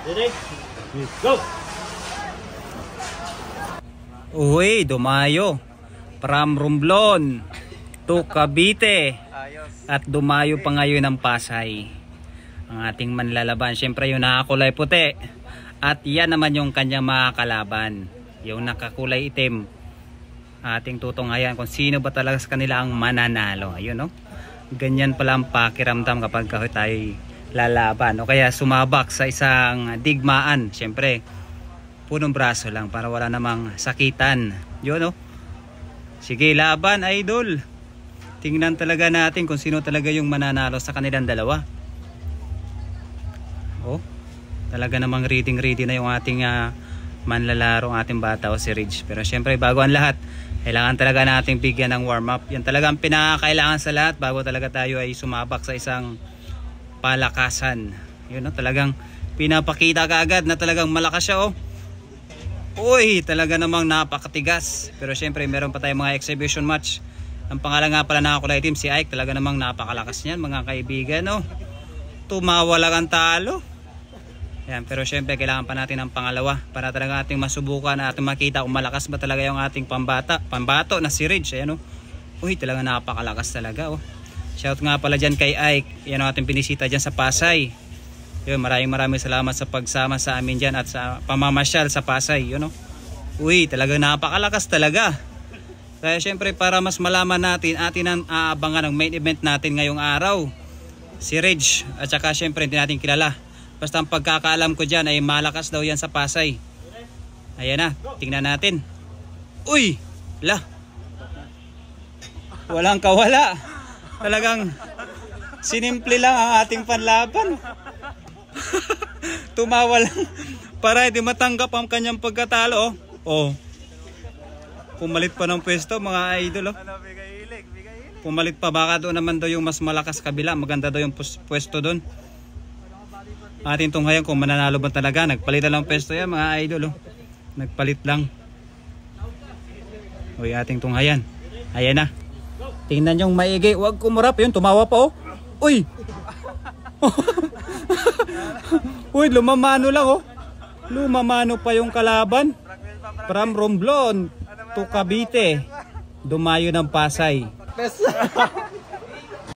Ready? Go! Uy, dumayo. From Romblon to Cavite. At dumayo pa ngayon ng Pasay. Ang ating manlalaban. Siyempre yung nakakulay puti. At yan naman yung kanyang mga kalaban. Yung nakakulay itim. Ating tutunghayan kung sino ba talaga sa kanila ang mananalo. Ayun, no? Ganyan pala ang pakiramdam kapag tayo lalaban o kaya sumabak sa isang digmaan. Siyempre punong braso lang para wala namang sakitan. Yun, no? Sige, laban idol. Tingnan talaga natin kung sino talaga yung mananalo sa kanilang dalawa. Oh, talaga namang ready na yung ating manlalaro, ating bata o si Ridge. Pero siyempre bago ang lahat, kailangan talaga nating bigyan ng warm up. Yan talaga ang pinakakailangan sa lahat bago talaga tayo ay sumabak sa isang palakasan. Yun, no? Talagang pinapakita ka agad na talagang malakas siya. Oh. Uy, talaga namang napakatigas. Pero syempre meron pa tayong mga exhibition match. Ang pangalan nga pala nakakulay team si Ike. Talaga namang napakalakas niyan mga kaibigan. Oh. Tumawa lang ang talo. Yan, pero syempre kailangan pa natin ng pangalawa para talaga ating masubukan at makita kung malakas ba talaga yung ating pambato na si Ridge. Ayan, oh. Uy, talaga napakalakas talaga. Oh. Shout nga pala dyan kay Ike. Yan ang ating pinisita dyan sa Pasay. Yun, maraming salamat sa pagsama sa amin dyan at sa pamamasyal sa Pasay. Yun, oh. Uy, talaga napakalakas talaga. Kaya syempre para mas malaman natin, atin ang aabangan ng main event natin ngayong araw. Si Ridge at saka syempre hindi natin kilala. Basta ang pagkakaalam ko dyan ay malakas daw yan sa Pasay. Ayan na, tingnan natin. Uy, la. Walang kawala. Talagang sinimple lang ang ating panlaban. Tumawa lang para hindi matanggap ang kanyang pagkatalo. Oh. Pumalit pa ng pwesto mga idol. Oh. Pumalit pa, baka doon naman daw yung mas malakas kabila. Maganda daw yung pwesto doon. Atin tunghayan kung mananalo ba talaga. Nagpalit lang pwesto yan mga idol. Oh. Nagpalit lang. Uy, ating tunghayan. Ayan na. Tingnan yung maigi. Huwag kumurap yun. Tumawa pa, oh. Uy. Uy, lumamano lang, oh. Lumamano pa yung kalaban. From Romblon to Cavite. Dumayo ng Pasay.